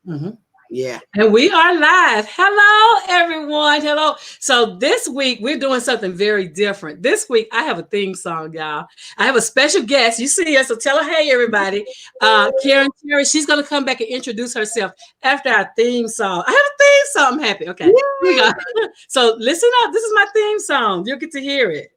Mm-hmm. Yeah. And we are live. Hello, everyone. Hello. So this week we're doing something very different. This week I have a theme song, y'all. I have a special guest. You see her, so tell her, hey, everybody. Kearn Cherry. She's gonna come back and introduce herself after our theme song. I have a theme song. I'm happy. Okay, here we go. So listen up. This is my theme song. You'll get to hear it.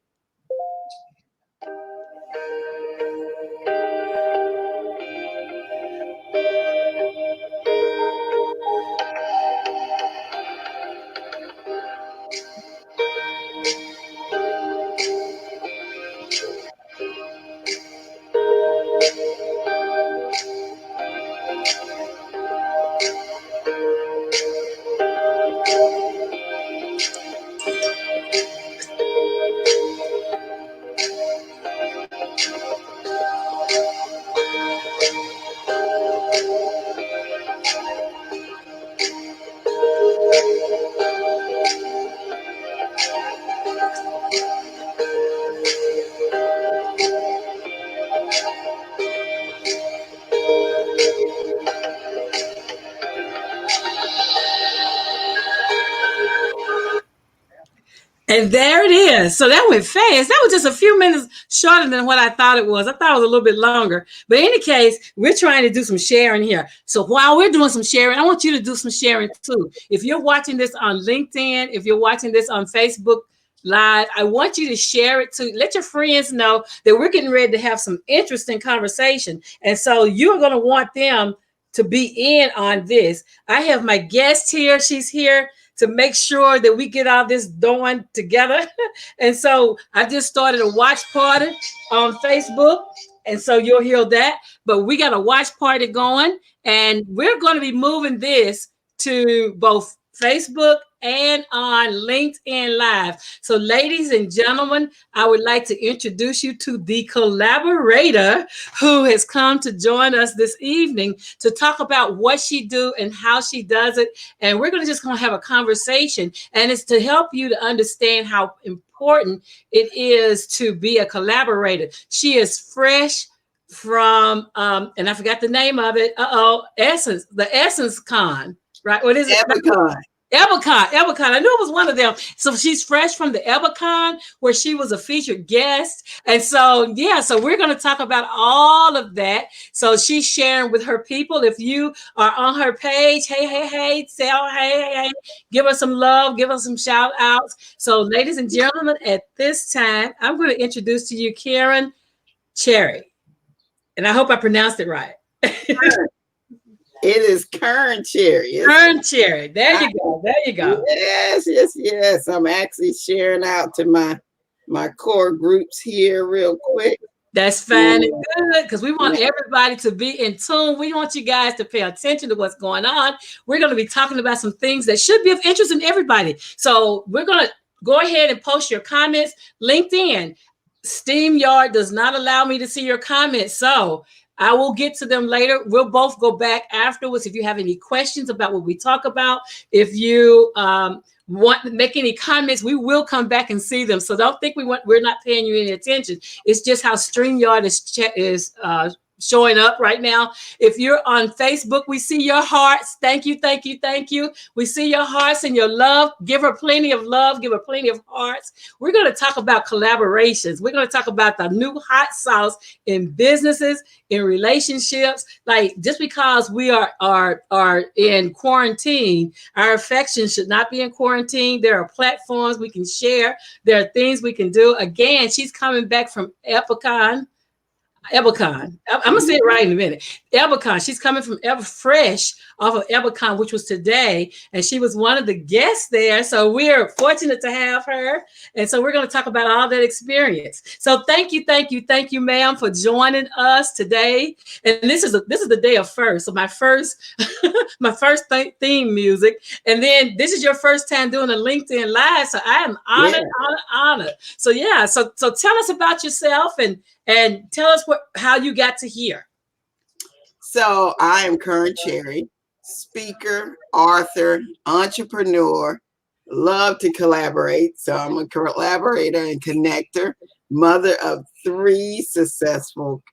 And there it is. So that went fast. That was just a few minutes shorter than what I thought it was. I thought it was a little bit longer. But in any case, we're trying to do some sharing here. So while we're doing some sharing, I want you to do some sharing too. If you're watching this on LinkedIn, if you're watching this on Facebook Live, I want you to share it to let your friends know that we're getting ready to have some interesting conversation. And so you're going to want them to be in on this. I have my guest here. She's here to make sure that we get all this done together. And so I just started a watch party on Facebook. And so you'll hear that. But we got a watch party going. And we're going to be moving this to both Facebook and on LinkedIn Live. So ladies and gentlemen, I would like to introduce you to the collaborator who has come to join us this evening to talk about what she do and how she does it. And we're going to have a conversation, and it's to help you to understand how important it is to be a collaborator. She is fresh from, and I forgot the name of it. Essence, the Essence Con, right? What is it? Ebicon. I knew it was one of them. So she's fresh from the Ebicon, where she was a featured guest. And so, yeah, so we're going to talk about all of that. So she's sharing with her people. If you are on her page, hey, give us some love, give us some shout outs. So ladies and gentlemen, at this time, I'm going to introduce to you Kearn Cherry. And I hope I pronounced it right. It is Kearn Cherry. Kearn Cherry. There you go. There you go. Yes. I'm actually sharing out to my core groups here real quick. That's fine and good, because we want everybody to be in tune. We want you guys to pay attention to what's going on. We're going to be talking about some things that should be of interest in everybody. So we're going to go ahead and post your comments. LinkedIn, StreamYard does not allow me to see your comments. So I will get to them later. We'll both go back afterwards. If you have any questions about what we talk about, if you want to make any comments, we will come back and see them. So don't think we're not paying you any attention. It's just how StreamYard is showing up right now. If you're on Facebook, we see your hearts. Thank you. We see your hearts and your love. Give her plenty of love. Give her plenty of hearts. We're going to talk about collaborations. We're going to talk about the new hot sauce in businesses, in relationships. Like, just because we are in quarantine, our affections should not be in quarantine. There are platforms we can share. There are things we can do. Again, she's coming back from Ebicon. I'm gonna say it right in a minute. Ebicon. She's coming from Fresh off of Ebicon, which was today, and she was one of the guests there. So we're fortunate to have her, and so we're going to talk about all that experience. So thank you, ma'am, for joining us today. And this is the day of first. So my first theme music, and then this is your first time doing a LinkedIn Live. So I am honored. So yeah. So tell us about yourself and tell us how you got to here. So I am Kearn Cherry, speaker, author, entrepreneur, love to collaborate. So I'm a collaborator and connector, mother of 3 successful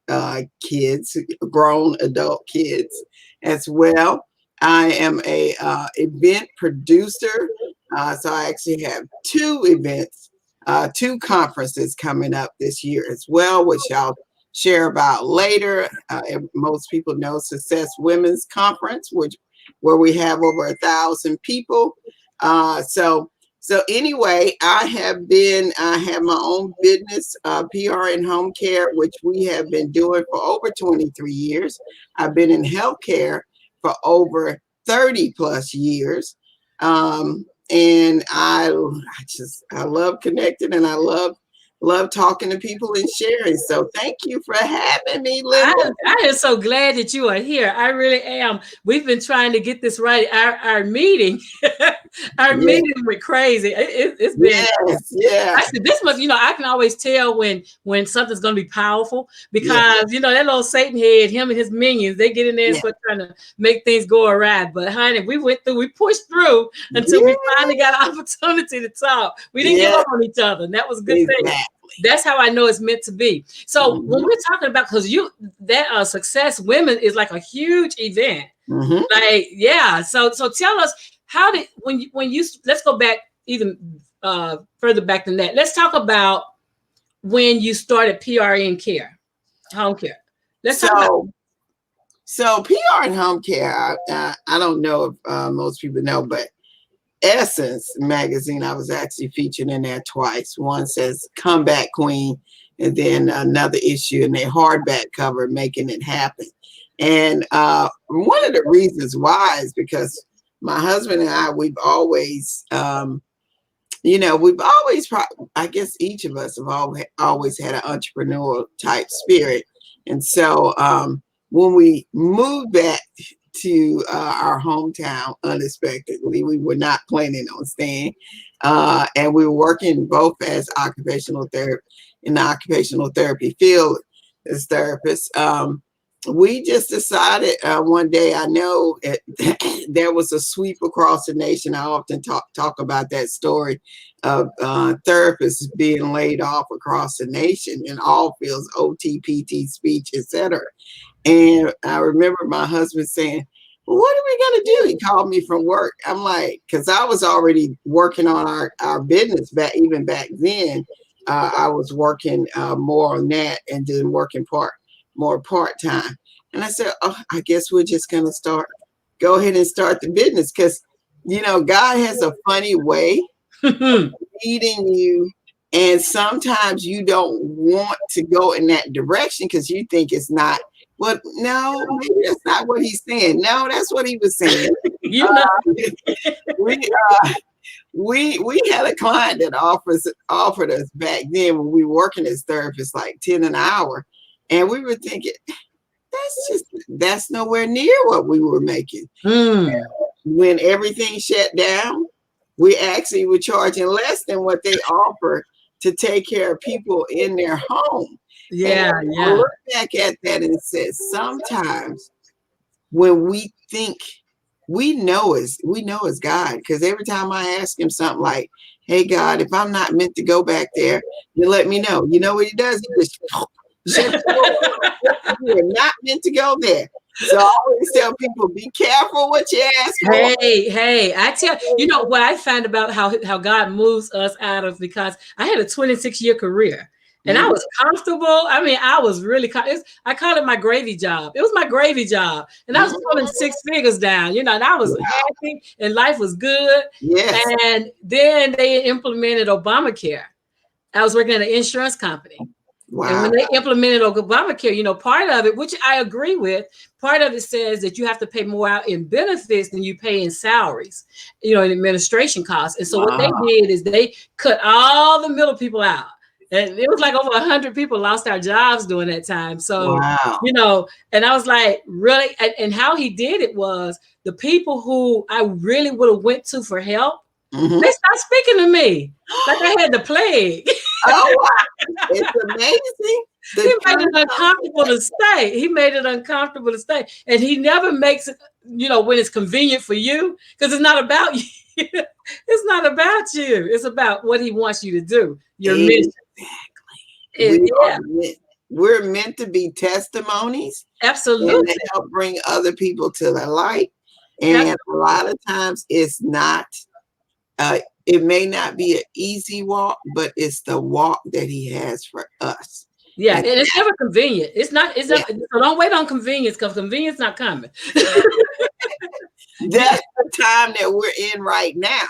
kids, grown adult kids as well. I am a event producer. So I actually have two events, two conferences coming up this year as well, which I'll share about later. Most people know Success Women's Conference, where we have over 1,000 people. So anyway, I have my own business, PRN Home Care, which we have been doing for over 23 years. I've been in healthcare for over 30 plus years. And I love connecting, and I love talking to people and sharing. So thank you for having me, Linda. I am so glad that you are here. I really am. We've been trying to get this right. Our meeting, our meeting went crazy. It's been. Yeah. I said this must, I can always tell when something's going to be powerful because that little Satan head, him and his minions, they get in there and start trying to make things go awry. But honey, we pushed through until we finally got an opportunity to talk. We didn't give up on each other, and that was a good thing. That's how I know it's meant to be. So when we're talking about, because Success Women is like a huge event, So tell us how did when you let's go back even further back than that. Let's talk about when you started PRN care, home care. Let's talk about. So PRN Home Care. I don't know if most people know, but Essence magazine, I was actually featured in there twice. One says "Comeback Queen," and then another issue in their hardback cover, "Making It Happen." And one of the reasons why is because my husband and I, we've always, I guess each of us have always had an entrepreneurial type spirit. And so when we moved back to our hometown unexpectedly, we were not planning on staying, and we were working both as occupational therapy in the occupational therapy field as therapists. We just decided one day, I know there was a sweep across the nation. I often talk about that story of therapists being laid off across the nation in all fields, OT, PT, speech, etc. And I remember my husband saying, "Well, what are we going to do?" He called me from work. I'm like, because I was already working on our business even back then. I was working more on that and then working more part-time. And I said, "Oh, I guess we're just going to go ahead and start the business." Because, God has a funny way leading you. And sometimes you don't want to go in that direction because you think it's not. Well, no, maybe that's not what he's saying. No, that's what he was saying. We had a client that offered us back then when we were working as therapists like 10 an hour, and we were thinking that's nowhere near what we were making. When everything shut down, we actually were charging less than what they offer to take care of people in their home. I look back at that and said, sometimes when we think we know it's God, because every time I ask him something like, "Hey God, if I'm not meant to go back there, you let me know." You know what he does? He just shut the door. You are not meant to go there. So I always tell people, be careful what you ask for. Hey, I tell what I find about how God moves us out of, because I had a 26-year career. And I was comfortable. I mean, I was really, I call it my gravy job. It was my gravy job. And I was pulling 6 figures down, and I was happy and life was good. Yes. And then they implemented Obamacare. I was working at an insurance company. Wow. And when they implemented Obamacare, part of it, which I agree with, part of it says that you have to pay more out in benefits than you pay in salaries, in administration costs. And so what they did is they cut all the middle people out. And it was like over 100 people lost our jobs during that time. So, and I was like, really? And how he did it was the people who I really would have went to for help, they stopped speaking to me like I had the plague. Oh, wow. It's amazing. He made it uncomfortable to stay. He made it uncomfortable to stay. And he never makes it, when it's convenient for you, because it's not about you. It's not about you. It's about what he wants you to do. Your mission. We're meant to be testimonies. Absolutely. And to help bring other people to the light. And a lot of times it's not, it may not be an easy walk, but it's the walk that he has for us. Yeah, And and it's never convenient. It's not. It's yeah, not. So don't wait on convenience because convenience not coming. that's the time that we're in right now.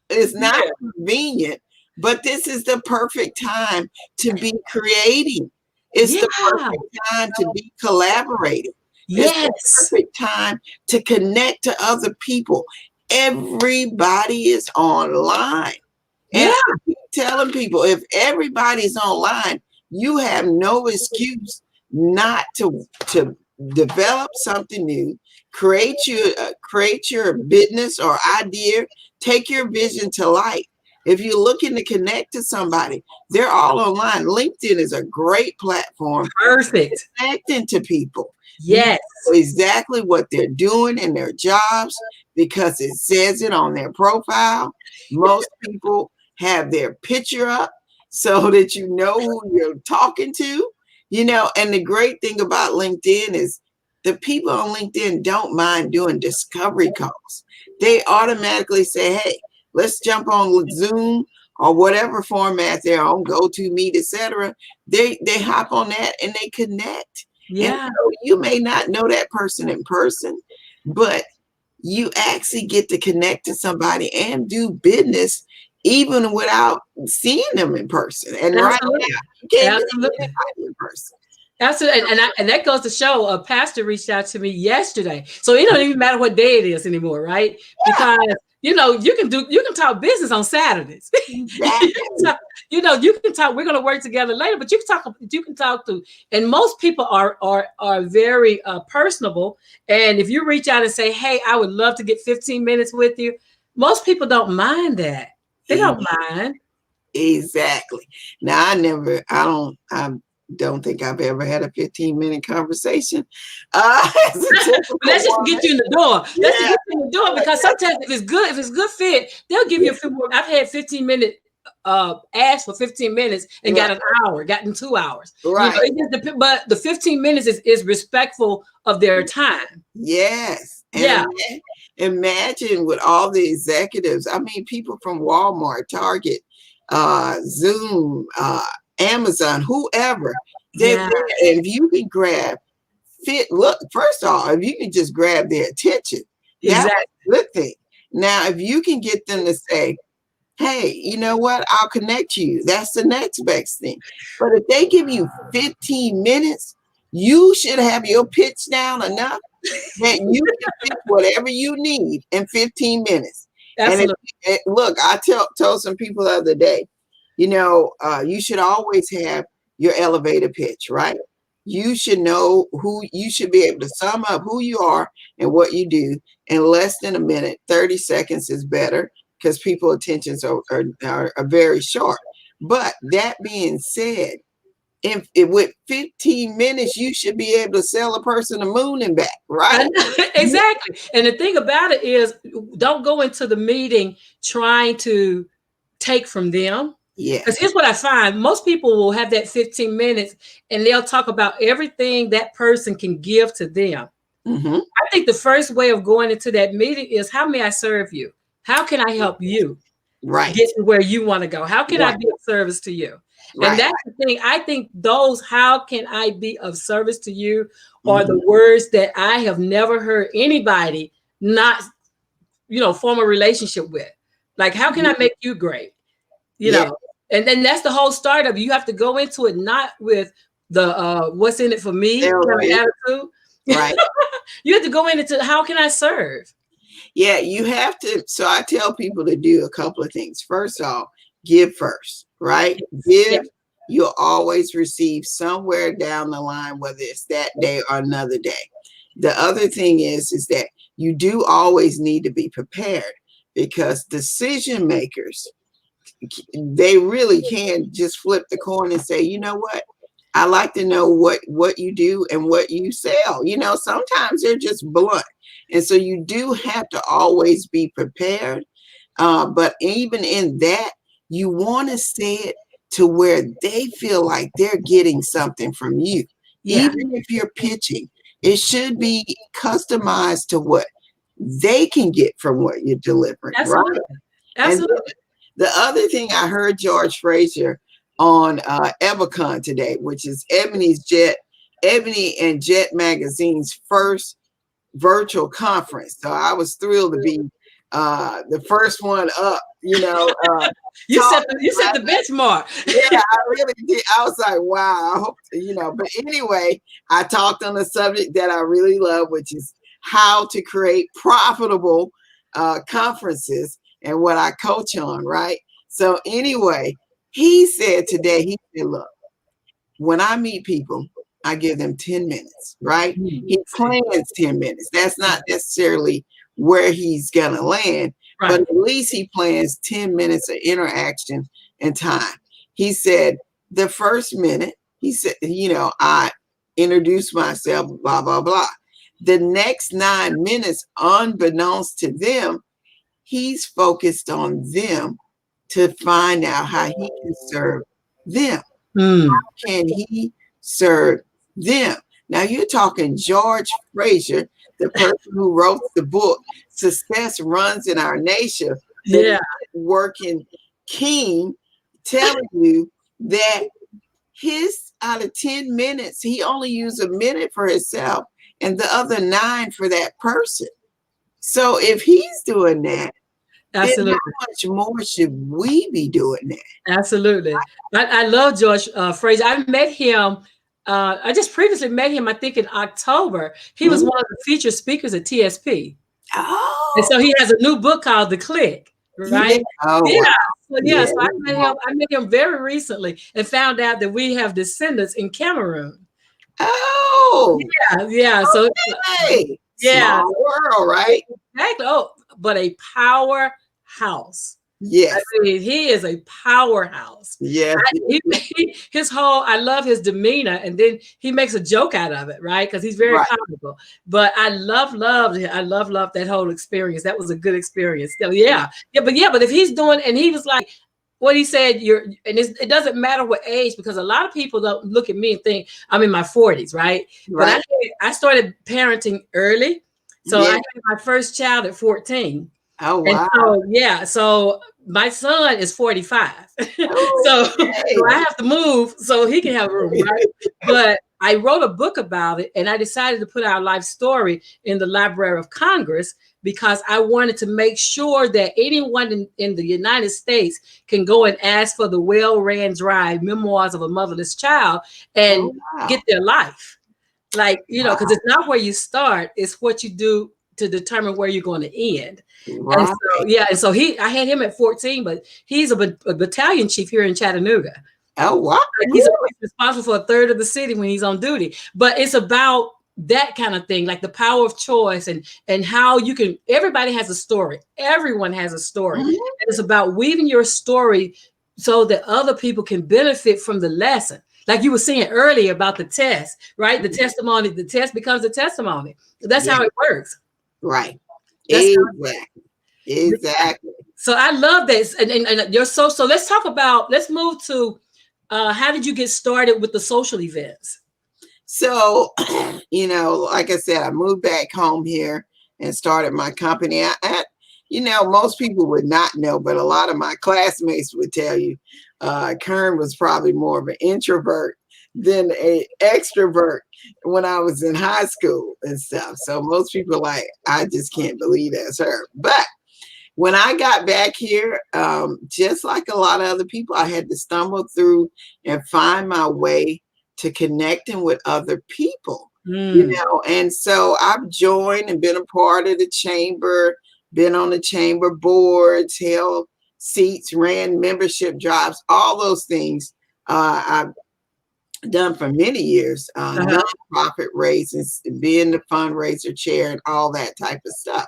It's not Yeah. convenient, but this is the perfect time to be creating. It's the Yeah. perfect time to be collaborating. It's the Yes. perfect time to connect to other people. Everybody is online. And Yeah. I keep telling people, if everybody's online, you have no excuse not to develop something new, create your business or idea, take your vision to light. If you're looking to connect to somebody, they're all online. LinkedIn is a great platform Perfect. connecting to people. You Yes. know exactly what they're doing in their jobs because it says it on their profile. Most people have their picture up so that you know who you're talking to, you know. And the great thing about LinkedIn is the people on LinkedIn don't mind doing discovery calls. They automatically say, hey, let's jump on Zoom or whatever format they're on, GoToMeet, etc. They hop on that and they connect. And Yeah. so you may not know that person in person, but you actually get to connect to somebody and do business even without seeing them in person. And right Absolutely. now, you can't do Absolutely. anybody in person. Absolutely. And that goes to show a pastor reached out to me yesterday. So it don't even matter what day it is anymore, right? Because you can talk business on Saturdays. Exactly. You can talk, we're gonna work together later, but you can talk to, and most people are very personable. And if you reach out and say, hey, I would love to get 15 minutes with you, most people don't mind that. They don't mind. Exactly. Now I don't think I've ever had a 15-minute conversation. As a But typical let's just woman. get you in the door. Let's just Yeah. get you in the door because sometimes if it's good fit, they'll give you a few more. I've had 15-minute asked for 15 minutes and got Right. an hour, gotten 2 hours. Right. It just depends, but the 15 minutes is respectful of their time. Yes. Yeah. And imagine with all the executives, I mean, people from Walmart, Target, Zoom, Amazon, whoever, they're Yeah. there. And if you can look, first off, if you can just grab their attention, that's Exactly. a good thing. Now, if you can get them to say, hey, you know what? I'll connect you. That's the next best thing. But if they give you 15 minutes, you should have your pitch down enough that you can pick whatever you need in 15 minutes. And Absolutely. look, I told some people the other day, you should always have your elevator pitch, right? You should know you should be able to sum up who you are and what you do in less than a minute. 30 seconds is better because people's attentions are very short. But that being said, if with 15 minutes, you should be able to sell a person the moon and back, right? Exactly. And the thing about it is, don't go into the meeting trying to take from them. Because Yes. here's what I find: most people will have that 15 minutes and they'll talk about everything that person can give to them. Mm-hmm. I think the first way of going into that meeting is, how may I serve you? How can I help you Right. get to where you want to go? How can I Right. be of service to you? And Right. that's the thing. I think those "how can I be of service to you" are Mm-hmm. the words that I have never heard anybody not, form a relationship with. Like, how can I make you great? You Yeah. know, and then that's the whole start of it. You have to go into it not with the what's in it for me There kind is. of attitude. Right. You have to go into how can I serve? Yeah, you have to. So I tell people to do a couple of things. First off, give first, right? Yeah. Give, you'll always receive somewhere down the line, whether it's that day or another day. The other thing is that you do always need to be prepared because decision makers, they really can just flip the coin and say, you know what? I like to know what you do and what you sell. Sometimes they're just blunt. And so you do have to always be prepared. But even in that, you want to say it to where they feel like they're getting something from you. Yeah. Even if you're pitching, it should be customized to what they can get from what you're delivering, Absolutely. right? Absolutely. And the other thing I heard George Frazier on Ebicon today, which is Ebony and Jet Magazine's first virtual conference. So I was thrilled to be the first one up, You set the benchmark. Yeah, I really did. I was like, wow, I hope, but anyway, I talked on a subject that I really love, which is how to create profitable conferences and what I coach on, right? So anyway, he said today, he said, look, when I meet people, I give them 10 minutes, right? He plans 10 minutes. That's not necessarily where he's going to land, but at least he plans 10 minutes of interaction and time. He said, the first minute, he said, I introduce myself, blah, blah, blah. The next 9 minutes, unbeknownst to them, he's focused on them to find out how he can serve them. How can he serve them? Now you're talking George Frazier, the person who wrote the book Success Runs in Our Nation. Yeah. Working keen, telling you that his out of 10 minutes, he only used a minute for himself and the other 9 for that person. So if he's doing that, absolutely, then how much more should we be doing that? Absolutely. I love George Frazier. I met him. I just previously met him, I think in October. He was one of the featured speakers at TSP. Oh. And so he has a new book called The Click, right? Oh, yeah. So I met him very recently and found out that we have descendants in Cameroon. Oh. Yeah. So small world, right? Exactly. Oh, but a powerhouse. Yes. I mean, he is a powerhouse. Yes. I love his demeanor, and then he makes a joke out of it, right? Because he's very comical. But I loved that whole experience. That was a good experience. So, but if he's doing, and he was like, what he said, it doesn't matter what age, because a lot of people don't look at me and think I'm in my 40s, right? But I started parenting early. So I had my first child at 14. Oh, wow. And so my son is 45. So I have to move so he can have room, right? But I wrote a book about it, and I decided to put our life story in the Library of Congress because I wanted to make sure that anyone in the United States can go and ask for the well-ran dry memoirs of a motherless child and get their life. Like, because it's not where you start, it's what you do to determine where you're going to end. Right. And so I had him at 14, but he's a battalion chief here in Chattanooga. Oh, wow. He's responsible for a third of the city when he's on duty. But it's about that kind of thing, like the power of choice and how you can, everybody has a story. Everyone has a story. And it's about weaving your story so that other people can benefit from the lesson. Like you were saying earlier about the test, right? The testimony, the test becomes a testimony. That's how it works. Right. Exactly. So I love this. And you're so let's move to how did you get started with the social events? So, like I said, I moved back home here and started my company. Most people would not know, but a lot of my classmates would tell you, Kearn was probably more of an introvert than an extrovert when I was in high school and stuff. So most people I just can't believe that's her. But when I got back here, just like a lot of other people, I had to stumble through and find my way to connecting with other people, and so I've joined and been a part of the chamber, been on the chamber boards, held seats, ran membership drives, all those things I've done for many years, nonprofit raisings, being the fundraiser chair and all that type of stuff.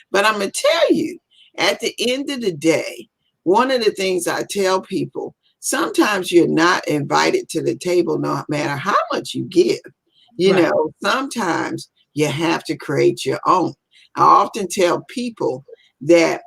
But I'm going to tell you, at the end of the day, one of the things I tell people, sometimes you're not invited to the table no matter how much you give. Sometimes you have to create your own. I often tell people that,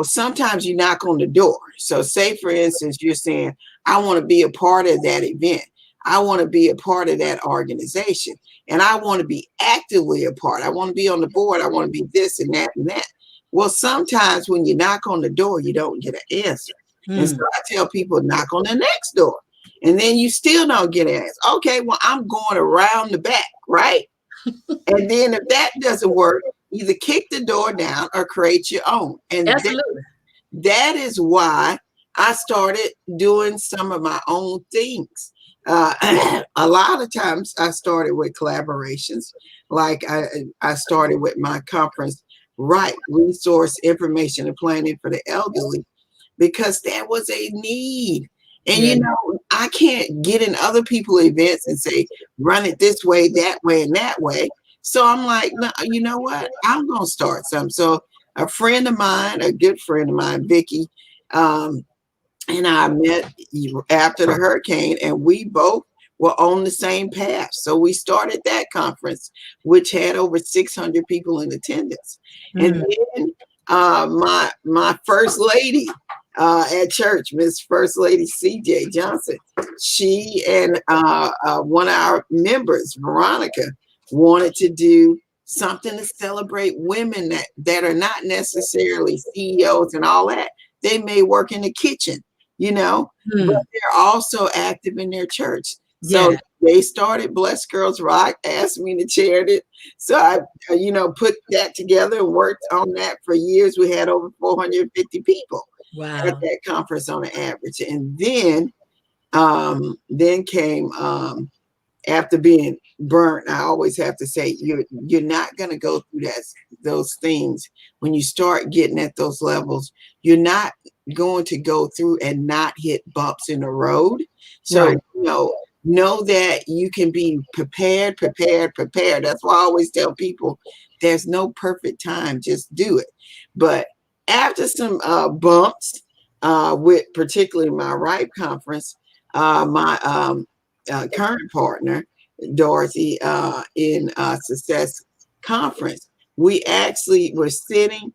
sometimes you knock on the door. So say, for instance, you're saying, I want to be a part of that event. I want to be a part of that organization, and I want to be actively a part. I want to be on the board. I want to be this and that and that. Well, sometimes when you knock on the door, you don't get an answer. And so I tell people, knock on the next door. And then you still don't get an answer. Okay, well, I'm going around the back, right? And then if that doesn't work, either kick the door down or create your own. And Absolutely. that is why I started doing some of my own things. A lot of times I started with collaborations. Like I started with my conference, right, resource information and planning for the elderly, because there was a need. And you know, I can't get in other people's events and say, run it this way, that way, and that way. So I'm like, no, you know what? I'm gonna start something. So a friend of mine, a good friend of mine, Vicky, and I met after the hurricane, and we both were on the same path. So we started that conference, which had over 600 people in attendance. And then my first lady at church, Miss First Lady C.J. Johnson, she and one of our members, Veronica, wanted to do something to celebrate women that are not necessarily CEOs and all that. They may work in the kitchen, you know, but they're also active in their church. So they started Blessed Girls Rock, asked me to chair it. So I, you know, put that together and worked on that for years. We had over 450 people at that conference on an average. And then came after being burnt, I always have to say, you're not going to go through those things when you start getting at those levels. You're not going to go through and not hit bumps in the road. So, you know that you can be prepared. That's why I always tell people there's no perfect time, just do it. But after some bumps, with particularly my RIPE conference, my current partner, Dorothy, in Success Conference, we actually were sitting,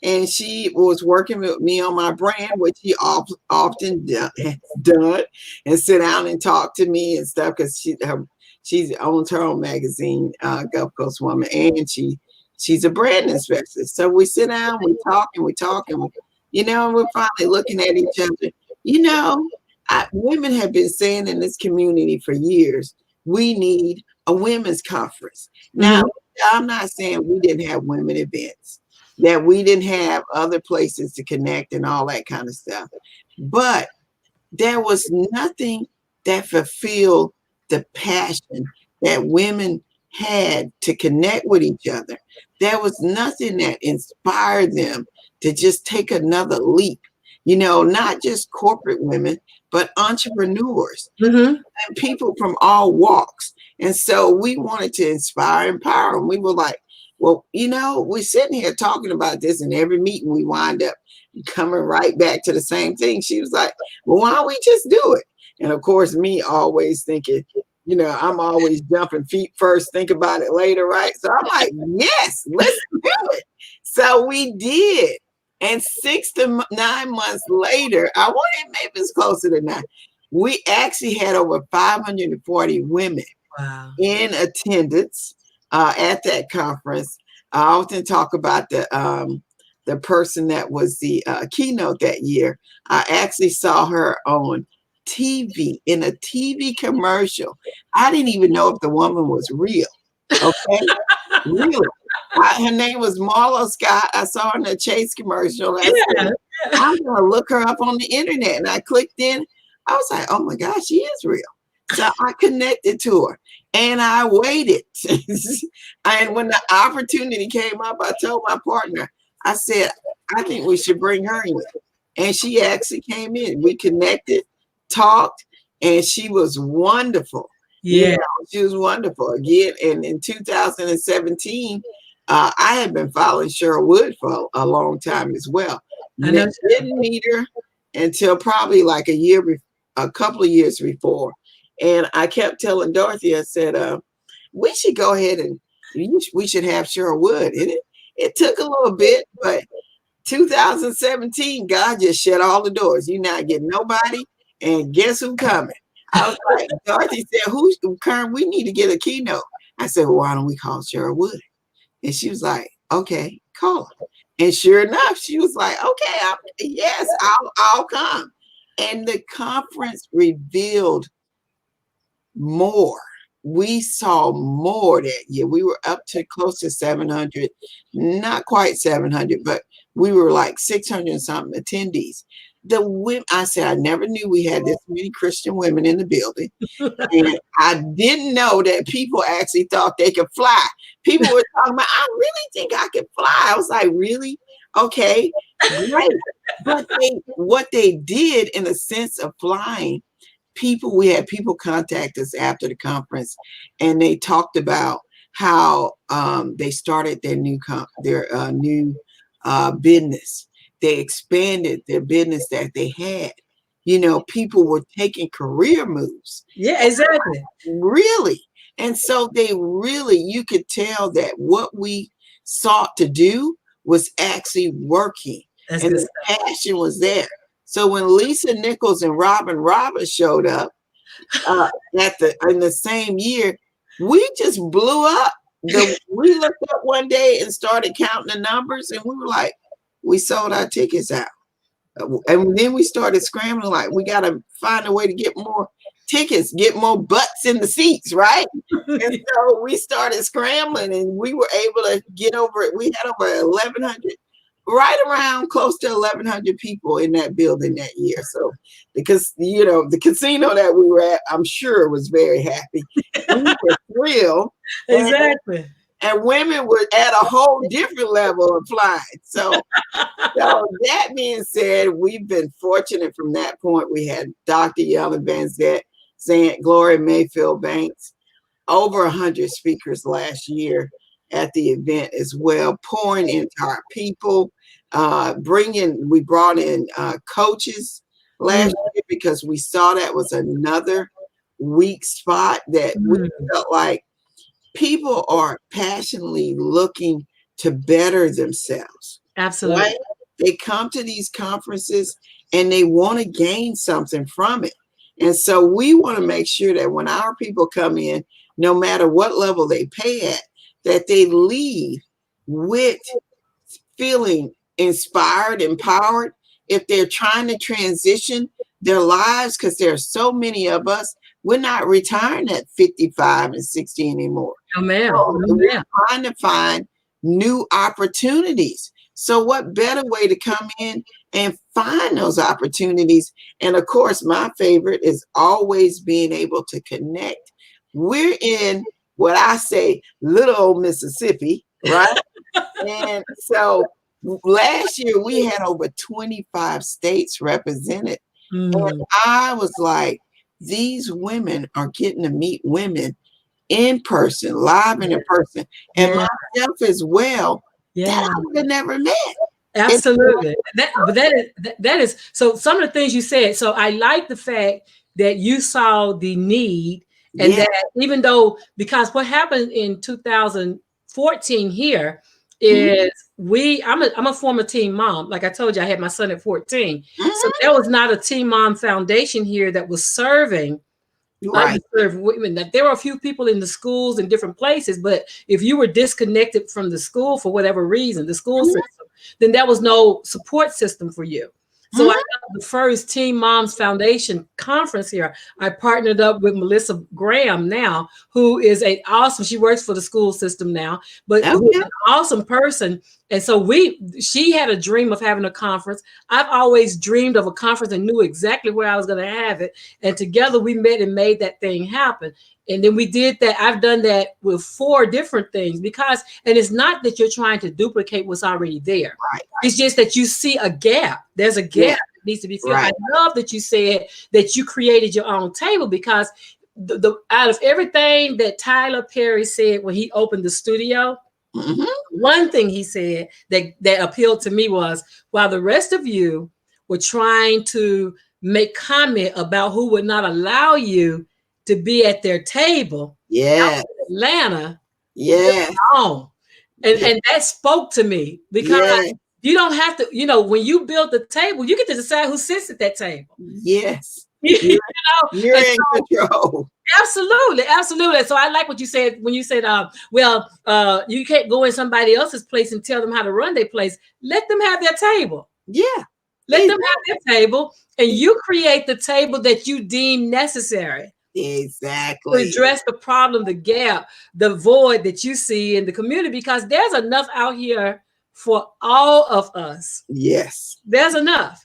and she was working with me on my brand, which she often has done, and sit down and talk to me and stuff, because she owns her own magazine, Gulf Coast Woman, and she's a branding specialist. So we sit down, we talk, and you know, we're finally looking at each other. You know, women have been saying in this community for years, we need a women's conference. Now, I'm not saying we didn't have women events, that we didn't have other places to connect and all that kind of stuff, but there was nothing that fulfilled the passion that women had to connect with each other. There was nothing that inspired them to just take another leap. You know, not just corporate women, but entrepreneurs and people from all walks. And so we wanted to inspire, empower them. We were like, well, you know, we're sitting here talking about this, and every meeting we wind up coming right back to the same thing. She was like, well, why don't we just do it? And of course, me always thinking, you know, I'm always jumping feet first, think about it later, right? So I'm like, yes, let's do it. So we did. And 6 to 9 months later, I want to maybe it's closer to 9. We actually had over 540 women in attendance at that conference. I often talk about the person that was the keynote that year. I actually saw her on TV, in a TV commercial. I didn't even know if the woman was real. Okay, really. Her name was Marlo Scott. I saw her in a Chase commercial. I said, I'm going to look her up on the internet. And I clicked in. I was like, oh my gosh, she is real. So I connected to her, and I waited. And when the opportunity came up, I told my partner, I said, I think we should bring her in. And she actually came in. We connected, talked, and she was wonderful. Yeah, you know, she was wonderful. Again, and in 2017, I had been following Cheryl Wood for a long time as well. I didn't meet her until probably like a couple of years before. And I kept telling Dorothy, I said, we should go ahead and we should have Cheryl Wood. And it took a little bit, but 2017, God just shut all the doors. You're not getting nobody. And guess who coming? I was like, Dorothy said, "Who's Kern? We need to get a keynote." I said, "Well, why don't we call Cheryl Wood?" And she was like, "Okay, call her." And sure enough, she was like, "Okay, yes, I'll come." And the conference revealed more. We saw more that year. We were up to close to 700, not quite 700, but we were like 600 and something attendees. The women, I said, I never knew we had this many Christian women in the building. And I didn't know that people actually thought they could fly. People were talking about, I really think I could fly. I was like, really? Okay, great. But what they did in the sense of flying, we had people contact us after the conference, and they talked about how they started their new business. They expanded their business that they had. People were taking career moves. Yeah, exactly. Really. And so you could tell that what we sought to do was actually working. That's and good the stuff. passion was there. So when Lisa Nichols and Robin Roberts showed up in the same year, we just blew up. We looked up one day and started counting the numbers, and we were like, we sold our tickets out. And then we started scrambling, like, we got to find a way to get more tickets, get more butts in the seats, right? And so we started scrambling, and we were able to get over it. We had over 1,100, right around close to 1,100 people in that building that year. So because, the casino that we were at, I'm sure was very happy. We were thrilled. Exactly. And women were at a whole different level of flying. So that being said, we've been fortunate from that point. We had Dr. Yellen Van Zant, Gloria Mayfield Banks, over 100 speakers last year at the event as well, pouring into our people, we brought in coaches last year because we saw that was another weak spot that we felt like people are passionately looking to better themselves. Absolutely. Right? They come to these conferences and they want to gain something from it. And so we want to make sure that when our people come in, no matter what level they pay at, that they leave with feeling inspired, empowered. If they're trying to transition their lives, because there are so many of us, we're not retiring at 55 and 60 anymore. Oh, man. We're trying to find new opportunities. So what better way to come in and find those opportunities? And of course, my favorite is always being able to connect. We're in what I say, little old Mississippi, right? And so last year we had over 25 states represented. And I was like, these women are getting to meet women in person, live and in person, and myself as well, that I would have never met. Absolutely. That is so some of the things you said. So I like the fact that you saw the need, and that even though, because what happened in 2014 here is I'm a former teen mom. Like I told you, I had my son at 14. So there was not a teen mom foundation here that was serving underserved women. That there were a few people in the schools in different places, but if you were disconnected from the school for whatever reason, the school system, then there was no support system for you. So I got the first Teen Moms Foundation conference here. I partnered up with Melissa Graham now, who is she works for the school system now, but who's an awesome person. And so she had a dream of having a conference. I've always dreamed of a conference and knew exactly where I was going to have it. And together we met and made that thing happen. And then we did that. I've done that with 4 different things and it's not that you're trying to duplicate what's already there. Right. It's just that you see a gap. There's a gap that needs to be filled. I love that you said that you created your own table, because the out of everything that Tyler Perry said when he opened the studio, one thing he said that appealed to me was, while the rest of you were trying to make comment about who would not allow you to be at their table, Atlanta, and that spoke to me, because you don't have to, when you build the table, you get to decide who sits at that table. Yes. You You're and in control. absolutely, absolutely. So I like what you said when you said, you can't go in somebody else's place and tell them how to run their place. Let them have their table. Yeah. Let them have their table, and you create the table that you deem necessary to Exactly. address the problem, the gap, the void that you see in the community, because there's enough out here for all of us. Yes. There's enough.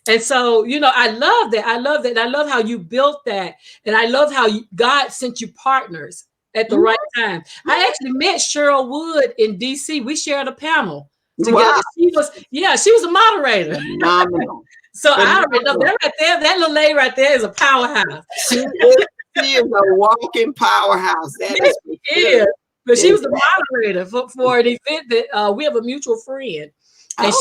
And so, I love that. I love that. I love how you built that. And I love how God sent you partners at the right time. I actually met Cheryl Wood in DC. We shared a panel together. Wow. She was a moderator. Phenomenal. So I already know that right there, that little lady right there is a powerhouse. She is a walking powerhouse. That Yes, is she is. But she was the moderator for an event that we have a mutual friend. And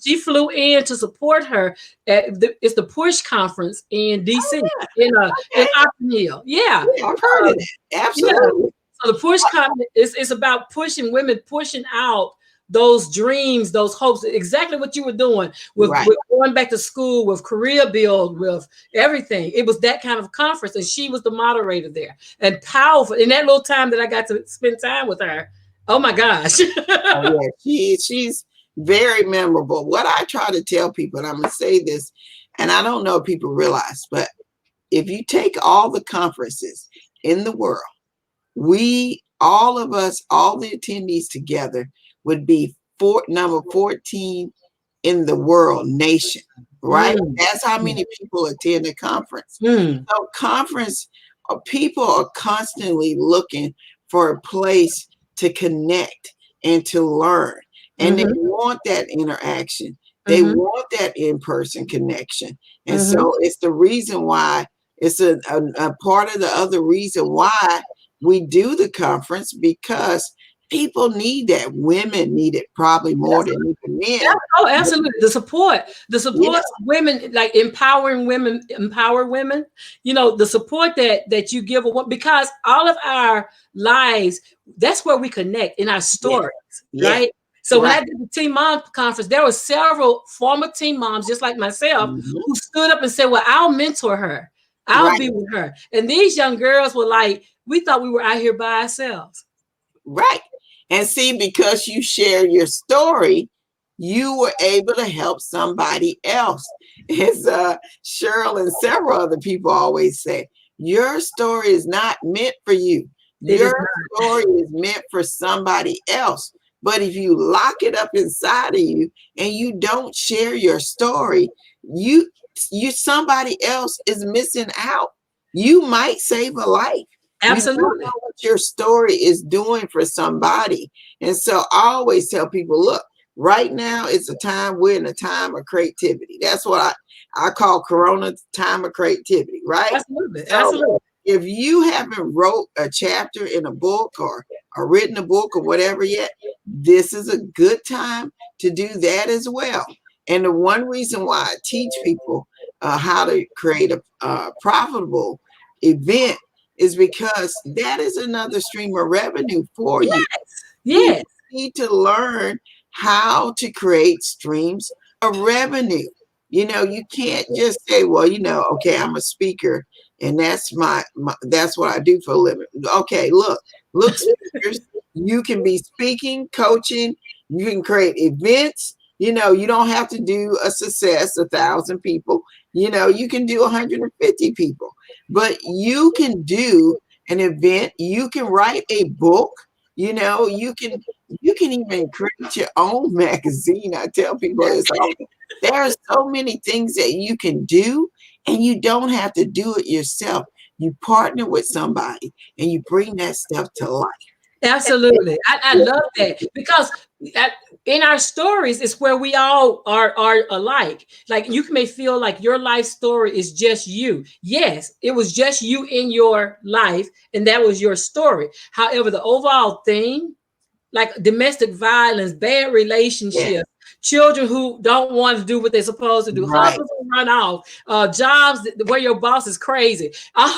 she flew in to support her at it's the Push conference in DC in Option Hill. Yeah. I've heard of it. Absolutely. Yeah. So the Push conference is about pushing women, pushing out those dreams, those hopes, exactly what you were doing with going back to school, with career build, with everything. It was that kind of conference, and she was the moderator there, and powerful. In that little time that I got to spend time with her, oh my gosh. Oh, yeah. She's very memorable. What I try to tell people, and I'm going to say this, and I don't know if people realize, but if you take all the conferences in the world, all of us, all the attendees together would be number 14 in the world nation, right? That's how many people attend a conference. So conference, people are constantly looking for a place to connect and to learn. And they want that interaction. They want that in-person connection. And so it's the reason why, it's a part of the other reason why we do the conference, because people need that. Women need it probably more than even men. Oh, absolutely. The support of women, like empowering women, empower women, the support that you give a woman, because all of our lives, that's where we connect in our stories, right? So when I did the Teen Mom Conference, there were several former teen moms, just like myself, who stood up and said, well, I'll mentor her. I'll be with her. And these young girls were like, we thought we were out here by ourselves. Right. And see, because you share your story, you were able to help somebody else. As Cheryl and several other people always say, your story is not meant for you. Your story is meant for somebody else. But if you lock it up inside of you and you don't share your story, somebody else is missing out. You might save a life. Absolutely. You don't know what your story is doing for somebody. And so I always tell people, look, right now it's we're in a time of creativity. That's what I call Corona time of creativity, right? Absolutely. So absolutely. If you haven't wrote a chapter in a book or written a book or whatever yet, this is a good time to do that as well. And the one reason why I teach people how to create a profitable event is because that is another stream of revenue for you. Yes. You need to learn how to create streams of revenue. You can't just say, well, okay, I'm a speaker and that's that's what I do for a living. Okay, look, speakers, you can be speaking, coaching, you can create events. You don't have to do a success, 1,000 people. You can do 150 people, but you can do an event. You can write a book. You can even create your own magazine. I tell people there are so many things that you can do, and you don't have to do it yourself. You partner with somebody and you bring that stuff to life. Absolutely. I love that, because in our stories is where we all are alike. Like, you may feel like your life story is just you. Yes, it was just you in your life, and that was your story. However, the overall theme, like domestic violence, bad relationships, children who don't want to do what they're supposed to do, husbands who run off, jobs where your boss is crazy. All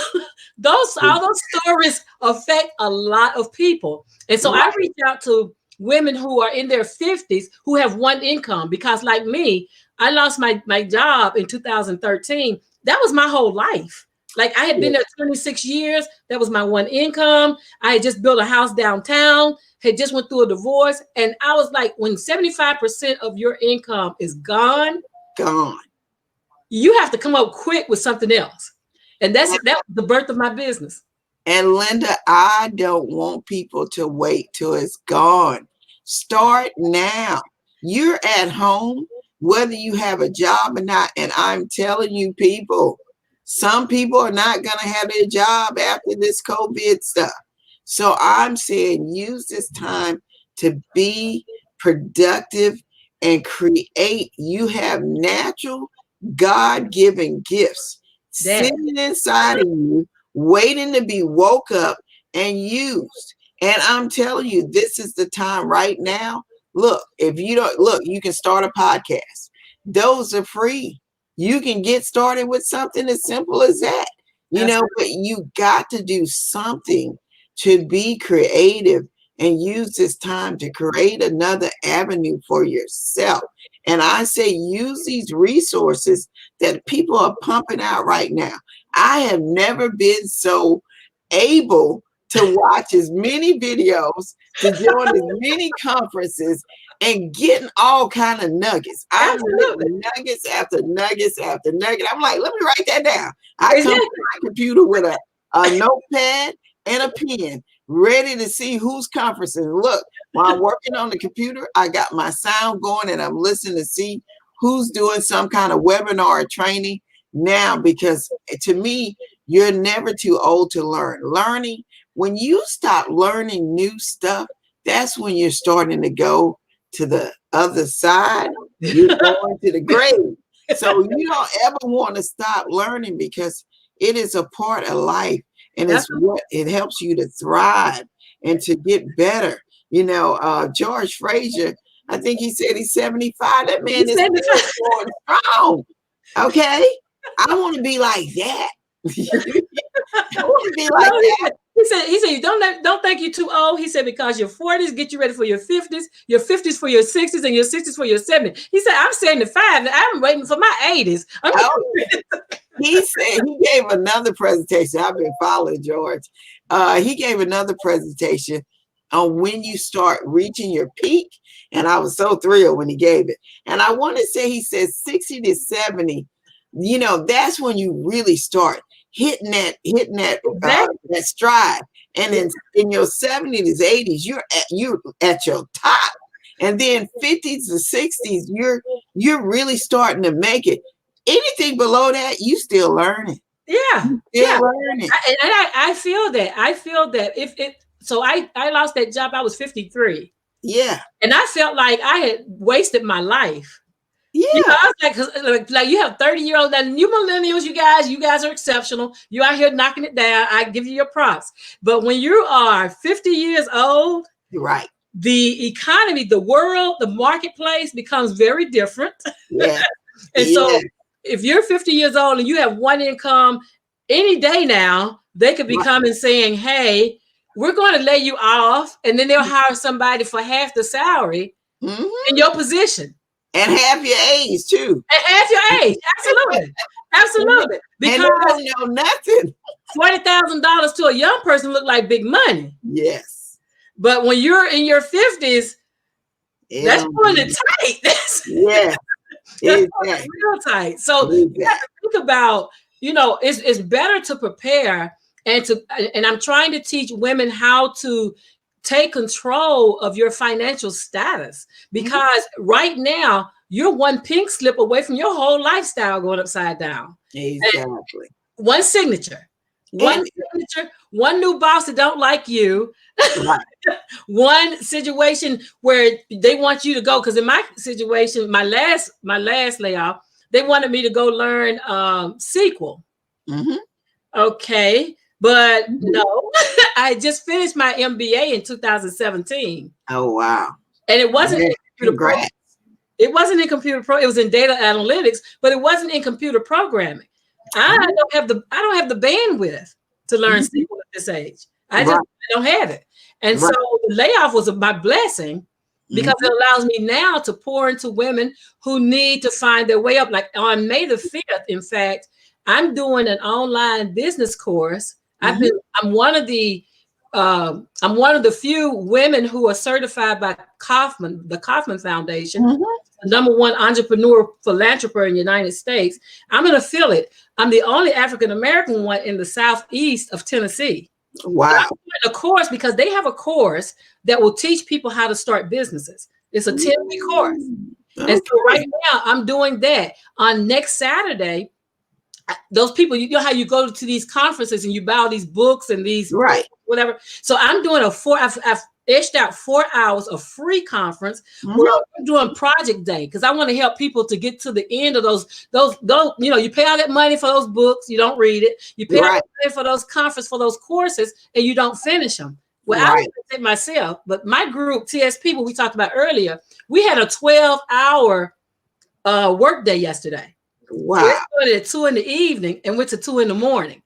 those stories affect a lot of people. And so I reach out to women who are in their 50s who have one income, because like me, I lost my job in 2013. that was my whole life. Like I had been there 26 years. That was my one income. I had just built a house downtown, had just went through a divorce. And I was like, when 75% of your income is gone, you have to come up quick with something else. And that was the birth of my business. And Linda, I don't want people to wait till it's gone. Start now. You're at home, whether you have a job or not. And I'm telling you, people, some people are not going to have their job after this COVID stuff. So I'm saying use this time to be productive and create. You have natural God-given gifts sitting inside of you, waiting to be woke up and used. And I'm telling you, this is the time right now. Look, if you don't look, you can start a podcast. Those are free. You can get started with something as simple as that, but you got to do something to be creative and use this time to create another avenue for yourself. And I say, use these resources that people are pumping out right now. I have never been so able to watch as many videos, to join as many conferences, and getting all kind of nuggets. I'm getting nuggets after nuggets after nugget. I'm like, let me write that down. I come to my computer with a notepad and a pen, ready to see whose conferences. Look, while I'm working on the computer, I got my sound going and I'm listening to see who's doing some kind of webinar or training now, because to me, you're never too old to learn. Learning, when you stop learning new stuff, that's when you're starting to go to the other side. You're going to the grave. So you don't ever want to stop learning, because it is a part of life, and it helps you to thrive and to get better. George Frazier, I think he said he's 75. That man is still strong. Okay, I want to be like that. I want to be like that. He said, don't think you're too old. He said, because your 40s get you ready for your 50s for your 60s, and your 60s for your 70s. He said, I'm 75 and I'm waiting for my 80s. He said, he gave another presentation. I've been following George. He gave another presentation on when you start reaching your peak. And I was so thrilled when he gave it. And I want to say, he said 60 to 70, that's when you really start hitting that stride. And then in your 70s, 80s, you're at your top. And then 50s to 60s, you're really starting to make it. Anything below that, you still learning. Learning. I feel that. So I lost that job. I was 53. Yeah. And I felt like I had wasted my life. Yeah. I was like you have 30-year-olds, and you millennials, you guys are exceptional. You out here knocking it down. I give you your props. But when you are 50 years old, right, the economy, the world, the marketplace becomes very different. Yeah. And so if you're 50 years old and you have one income, any day now, they could be coming saying, hey, we're going to lay you off. And then they'll hire somebody for half the salary in your position. And half your age, too. And half your age. Absolutely. Absolutely. Because and they don't know nothing. $40,000 to a young person look like big money. Yes. But when you're in your 50s, that's pulling it tight. That's real tight. So you have to think about, it's better to prepare and I'm trying to teach women how to take control of your financial status, because right now you're one pink slip away from your whole lifestyle going upside down. Exactly. And one signature, one new boss that don't like you, right. One situation where they want you to go. Because in my situation, my last layoff, they wanted me to go learn SQL. Okay. But no, I just finished my MBA in 2017. Oh, wow. And it wasn't in computer programming. It wasn't in computer it was in data analytics, but it wasn't in computer programming. I don't have the bandwidth to learn SQL at this age. I don't have it. And so the layoff was my blessing, because it allows me now to pour into women who need to find their way up. Like on May the 5th, in fact, I'm doing an online business course. I'm one of the few women who are certified by the Kaufman Foundation, the #1 entrepreneur philanthropist in the United States. I'm an affiliate. I'm the only African American one in the southeast of Tennessee. Wow. I'm doing a course because they have a course that will teach people how to start businesses. It's a 10-week course. Okay. And so right now I'm doing that. On next Saturday, those people, you know how you go to these conferences and you buy all these books and these whatever. So I'm doing I've etched out 4 hours of free conference where I'm doing project day because I want to help people to get to the end of those, you know, you pay all that money for those books, you don't read it. You pay all that money for those conference, for those courses, and you don't finish them. Well, I would say myself, but my group, TSP, what we talked about earlier, we had a 12-hour work day yesterday. Wow. We started at 2 in the evening and went to 2 in the morning.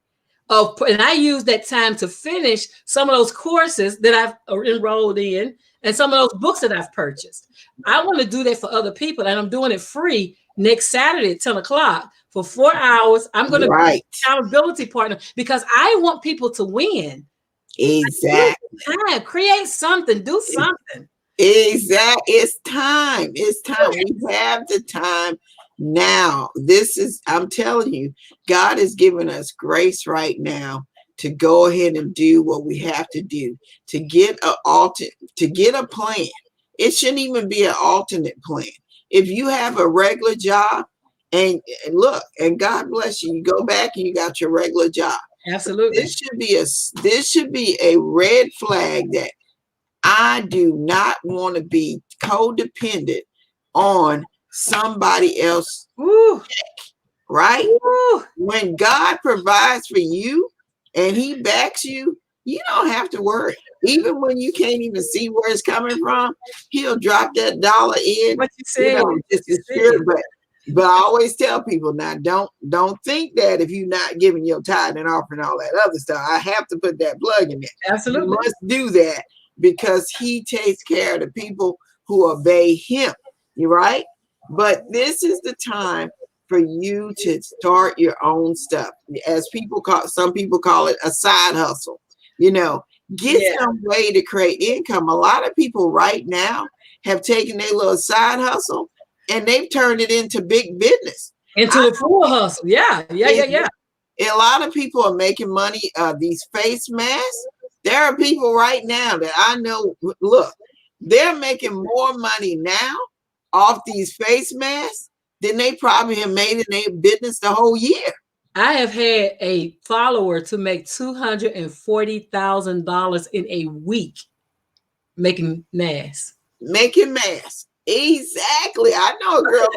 And I used that time to finish some of those courses that I've enrolled in and some of those books that I've purchased. I want to do that for other people, and I'm doing it free next Saturday at 10 o'clock for 4 hours. I'm going to be an accountability partner because I want people to win. Exactly. Create something. Do something. Exactly. It's time. It's time. We have the time now. I'm telling you, God is giving us grace right now to go ahead and do what we have to do to get a plan. It shouldn't even be an alternate plan. If you have a regular job and look, and God bless you, you go back and you got your regular job. Absolutely. This should be a red flag that I do not want to be codependent on somebody else. Right? When God provides for you and he backs you, you don't have to worry. Even when you can't even see where it's coming from, he'll drop that dollar in. What you say? But I always tell people now, don't think that if you're not giving your tithe and offering all that other stuff, I have to put that plug in there. Absolutely. You must do that because he takes care of the people who obey him. You're right. But this is the time for you to start your own stuff. As some people call it a side hustle. You know, get some way to create income. A lot of people right now have taken their little side hustle and they've turned it into big business. Into a full hustle. Yeah. A lot of people are making money. These face masks. There are people right now that I know, look, they're making more money now off these face masks than they probably have made in their business the whole year. I have had a follower to make $240,000 in a week making masks. Exactly. I know a girl.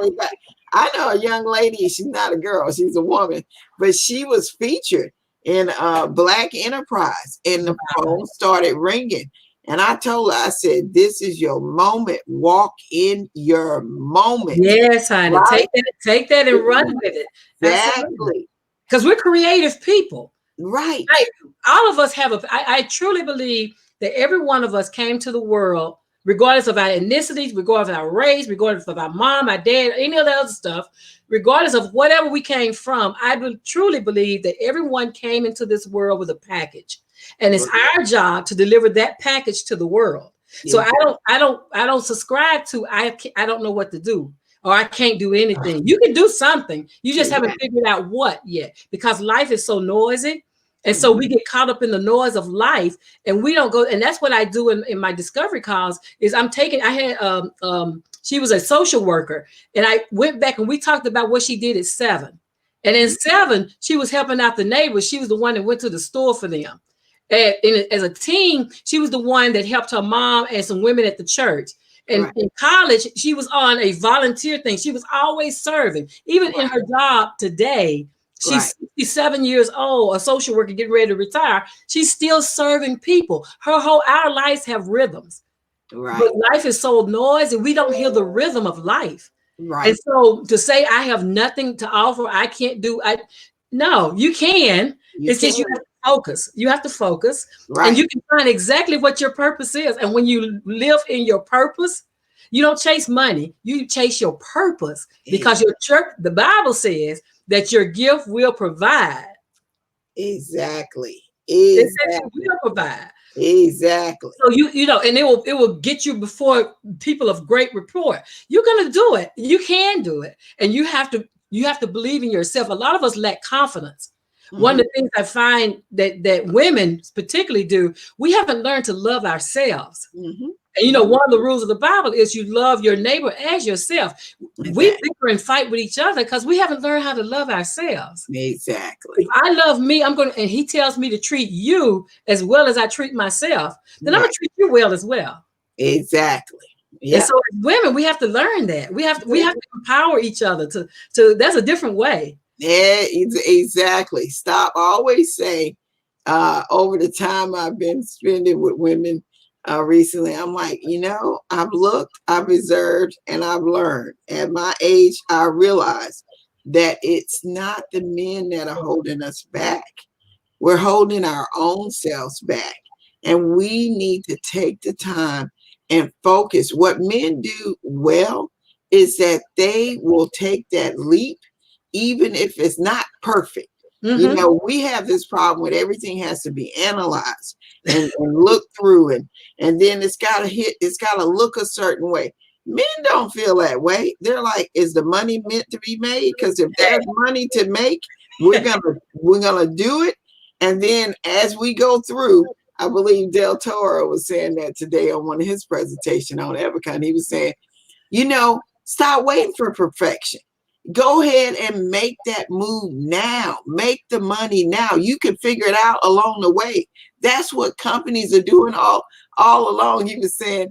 I know a young lady. She's not a girl. She's a woman, but she was featured in Black Enterprise, and the phone started ringing. And I told her, I said, "This is your moment. Walk in your moment." Yes, honey. Right? Take that and run with it. Exactly. Because we're creative people. Right. All of us have I truly believe that every one of us came to the world, regardless of our ethnicities, regardless of our race, regardless of our mom, our dad, any of the other stuff, regardless of whatever we came from, I truly believe that everyone came into this world with a package. And it's our job to deliver that package to the world. So I don't subscribe to I don't know what to do, or I can't do anything. You can do something. You just haven't figured out what yet, because life is so noisy. And so we get caught up in the noise of life, and we don't go. And that's what I do in my discovery calls is she was a social worker, and I went back and we talked about what she did at 7. And in 7, she was helping out the neighbors. She was the one that went to the store for them. And as a teen, she was the one that helped her mom and some women at the church. And in college, she was on a volunteer thing. She was always serving. Even in her job today, she's 67 years old, a social worker getting ready to retire. She's still serving people. Our lives have rhythms. Right. But life is so noisy, we don't hear the rhythm of life. Right. And so to say I have nothing to offer, I can't do. No, you can. It's just you have to focus. You have to focus, and you can find exactly what your purpose is. And when you live in your purpose, you don't chase money. You chase your purpose, because the Bible says that your gift will provide. Exactly. It says it Exactly. will provide. Exactly. So you know, and it will get you before people of great report. You're gonna do it. You can do it, and you have to believe in yourself. A lot of us lack confidence. One Mm-hmm. of the things I find that women particularly do, we haven't learned to love ourselves. Mm-hmm. And you know, Mm-hmm. one of the rules of the Bible is you love your neighbor as yourself. We Exactly. bicker and fight with each other because we haven't learned how to love ourselves. If Exactly. I love me, I'm going to, and he tells me to treat you as well as I treat myself, then I'm going Right. to treat you well as well. Exactly. And Yeah. so as women, we have to learn that. We have to empower each other to that's a different way. Yeah, exactly. Stop. I always say, over the time I've been spending with women recently, I'm like, I've looked, I've observed, and I've learned. At my age, I realize that it's not the men that are holding us back. We're holding our own selves back. And we need to take the time and focus. What men do well is that they will take that leap, even if it's not perfect. Mm-hmm. We have this problem with everything has to be analyzed and looked through, and then it's got to look a certain way. Men don't feel that way. They're like, is the money meant to be made? Because if there's money to make, we're gonna do it. And then as we go through, I believe Del Toro was saying that today on one of his presentation on Evercon. He was saying, stop waiting for perfection. Go ahead and make that move now. Make the money now. You can figure it out along the way. That's what companies are doing all along. He said,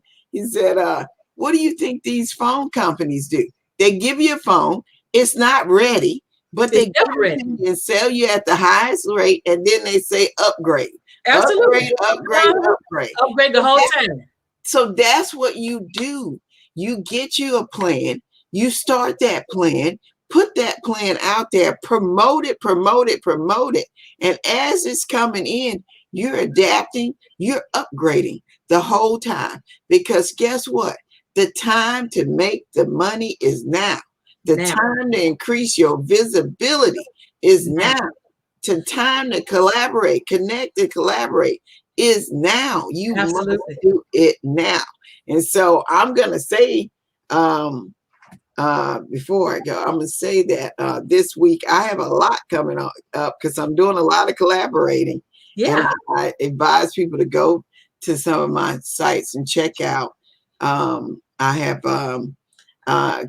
what do you think these phone companies do? They give you a phone. It's not ready, but It's they give never it ready. to you and sell you at the highest rate. And then they say upgrade, Absolutely. upgrade, upgrade, upgrade. Upgrade the whole time. So that's what you do. You get you a plan. You start that plan, put that plan out there, promote it, promote it, promote it. And as it's coming in, you're adapting, you're upgrading the whole time. Because guess what? The time to make the money is now. The Now. time to increase your visibility is Now. now. The time to collaborate, connect and collaborate is now. You must Absolutely. do it now. And so I'm going to say, before I go, I'm going to say that this week I have a lot coming up because I'm doing a lot of collaborating. And Yeah. I advise people to go to some of my sites and check out. I have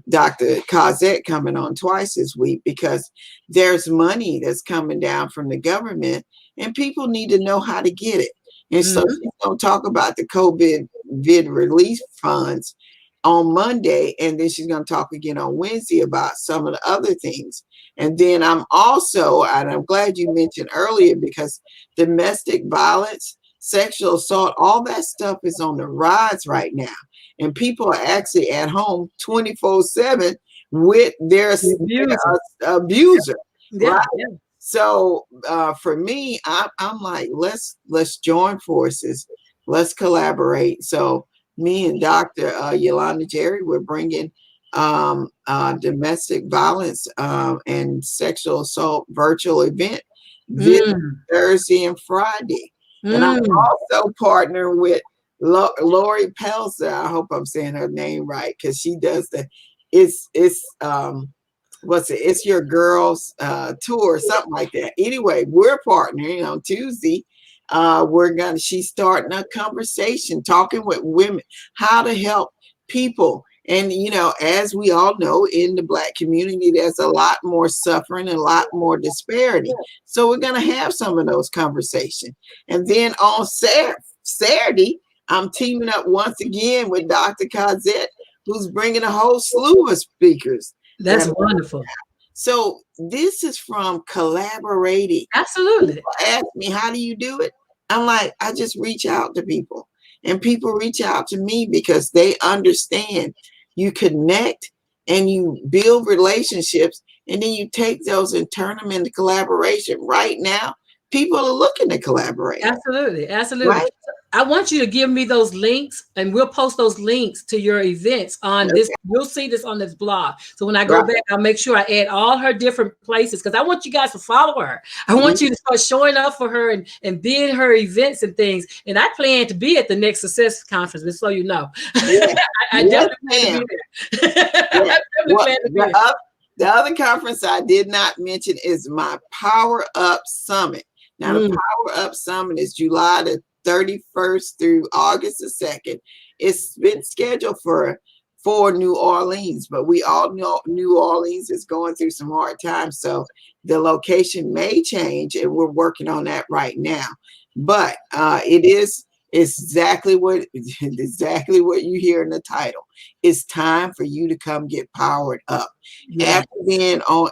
Dr. Cozette coming on twice this week because there's money that's coming down from the government and people need to know how to get it. And so Mm-hmm. she's going to talk about the COVID relief funds on Monday, and then she's going to talk again on Wednesday about some of the other things. And then and I'm glad you mentioned earlier, because domestic violence, sexual assault, all that stuff is on the rise right now. And people are actually at home 24/7 with their The abuser. abuser, Yeah. right? Yeah. So for me, I'm like, let's join forces, let's collaborate. So me and Dr. Yolanda Jerry, we're bringing domestic violence and sexual assault virtual event this Mm. Thursday and Friday. And I'm Mm. also partnering with Lori Pelzer. I hope I'm saying her name right, because she does it's what's it? It's Your Girls tour, something like that. Anyway, we're partnering on Tuesday. She's starting a conversation, talking with women, how to help people. And, as we all know, in the Black community, there's a lot more suffering and a lot more disparity. So we're going to have some of those conversations. And then on Saturday, I'm teaming up once again with Dr. Cozette, who's bringing a whole slew of speakers. That's wonderful. So this is from collaborating. Absolutely. People ask me, how do you do it? I'm like, I just reach out to people, and people reach out to me because they understand. You connect and you build relationships, and then you take those and turn them into collaboration. Right now, people are looking to collaborate, Absolutely. Absolutely. right? I want you to give me those links, and we'll post those links to your events on this. Okay. You'll see this on this blog. So when I go Right. back, I'll make sure I add all her different places, because I want you guys to follow her. I Mhm. want you to start showing up for her and be in her events and things. And I plan to be at the next Success Conference, just so you know. Yeah. I Yes, definitely plan to ma'am. be there. Yeah. I definitely What plan to be there. the other conference I did not mention is my Power Up Summit. Now, the Mm, Power Up Summit is July the 31st through August the 2nd. It's been scheduled for New Orleans, but we all know New Orleans is going through some hard times, so the location may change, and we're working on that right now. But it is exactly what you hear in the title. It's time for you to come get powered up. yeah, After being on,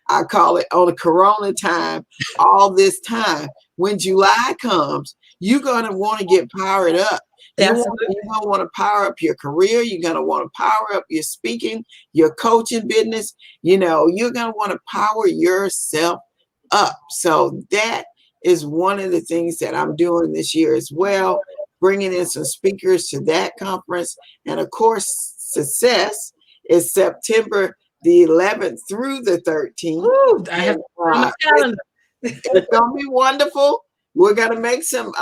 I call it on a Corona time, all this time, when July comes, you're gonna want to get powered up. You're absolutely. gonna want to power up your career. You're gonna want to power up your speaking, your coaching business. You're gonna want to power yourself up. So that is one of the things that I'm doing this year as well, bringing in some speakers to that conference. And of course, Success is September the 11th through the 13th. Ooh, I have And on my calendar. it's gonna be wonderful. We're gonna make some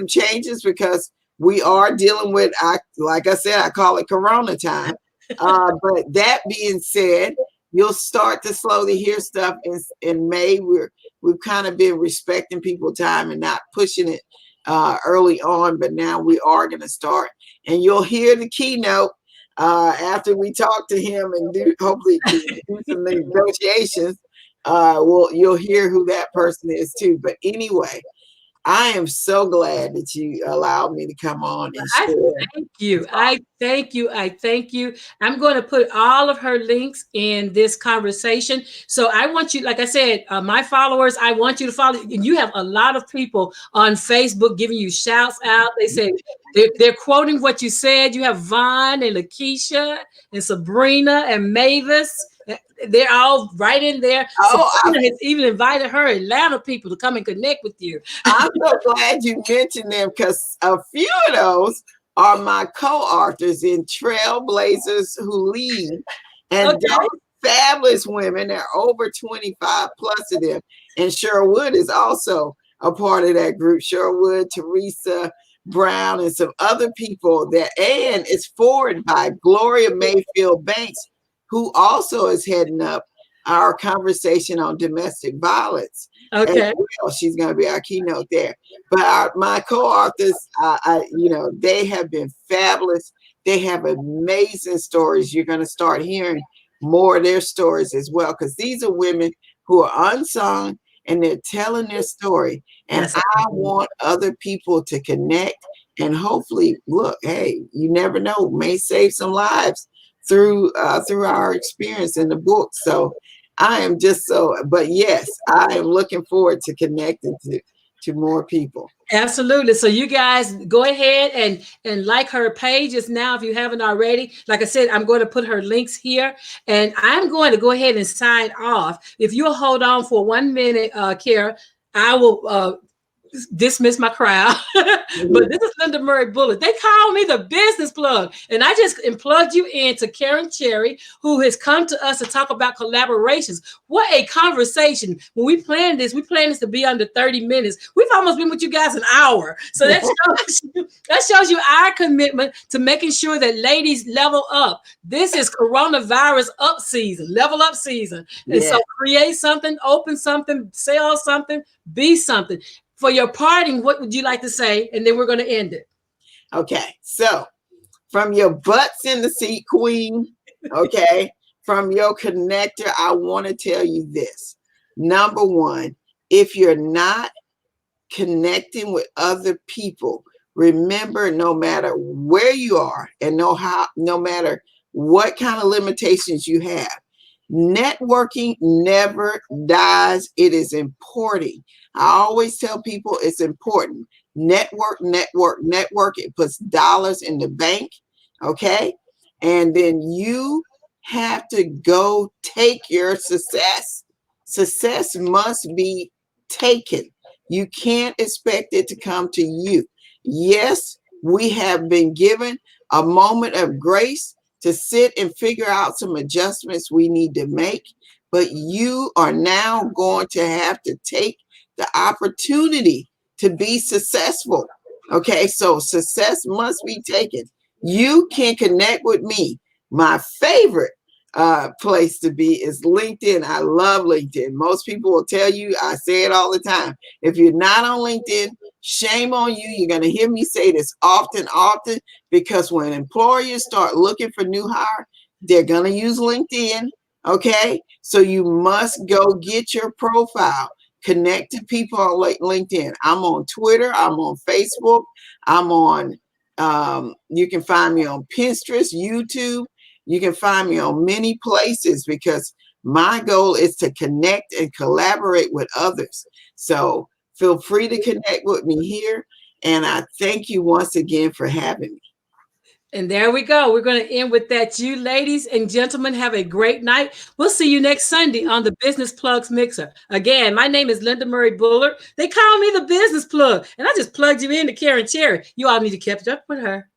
changes because we are dealing with, like I said, I call it Corona time. But that being said, you'll start to slowly hear stuff in May. We've kind of been respecting people's time and not pushing it early on, but now we are going to start, and you'll hear the keynote after we talk to him and hopefully do some negotiations. You'll hear who that person is too. But anyway, I am so glad that you allowed me to come on and I share. thank you. I thank you. I thank you. I'm going to put all of her links in this conversation. So I want you, like I said, my followers, I want you to follow. And you have a lot of people on Facebook giving you shouts out. They say they're quoting what you said. You have Vaughn and Lakeisha and Sabrina and Mavis. They're all right in there. Oh, Sabrina has even invited her Atlanta people to come and connect with you. I'm so glad you mentioned them because a few of those are my co-authors in Trailblazers Who Lead. And Okay. those fabulous women, there are over 25 plus of them. And Sherwood is also a part of that group. Sherwood, Teresa Brown, and some other people and it's forwarded by Gloria Mayfield Banks, who also is heading up our conversation on domestic violence as Okay. well. She's going to be our keynote there. But my co-authors, they have been fabulous. They have amazing stories. You're going to start hearing more of their stories as well, because these are women who are unsung and they're telling their story. And That's I want other people to connect and hopefully, look, hey, you never know, may save some lives through our experience in the book. So I am just but yes, I am looking forward to connecting to more people. Absolutely. So you guys go ahead and like her pages now if you haven't already. Like I said, I'm going to put her links here, and I'm going to go ahead and sign off. If you'll hold on for 1 minute, Kara, I will dismiss my crowd. But this is Linda Murray Bullitt. They call me the business plug. And I just plugged you into Kearn Cherry, who has come to us to talk about collaborations. What a conversation. When we planned this to be under 30 minutes. We've almost been with you guys an hour. So that shows you our commitment to making sure that ladies level up. This is coronavirus up season, level up season. And so create something, open something, sell something, be something. For your parting, what would you like to say? And then we're going to end it. Okay. So from your butts in the seat, queen, okay, from your connector, I want to tell you this. Number one, if you're not connecting with other people, remember, no matter where you are and no matter what kind of limitations you have, networking never dies. It is important. I always tell people it's important. Network, network, network. It puts dollars in the bank. Okay. And then you have to go take your success. Success must be taken. You can't expect it to come to you. Yes, we have been given a moment of grace to sit and figure out some adjustments we need to make, but you are now going to have to take the opportunity to be successful. Okay, so success must be taken. You can connect with me. My favorite place to be is LinkedIn. I love LinkedIn. Most people will tell you, I say it all the time. If you're not on LinkedIn, shame on you. You're going to hear me say this often, because when employers start looking for new hire, they're going to use LinkedIn. Okay, so you must go get your profile, connect to people on LinkedIn. I'm on Twitter, I'm on Facebook, I'm on, you can find me on Pinterest, YouTube. You can find me on many places because my goal is to connect and collaborate with others. So feel free to connect with me here. And I thank you once again for having me. And there we go. We're going to end with that. You ladies and gentlemen, have a great night. We'll see you next Sunday on the Business Plugs Mixer. Again, my name is Linda Murray Bullard. They call me the Business Plug, and I just plugged you into Kearn Cherry. You all need to catch up with her.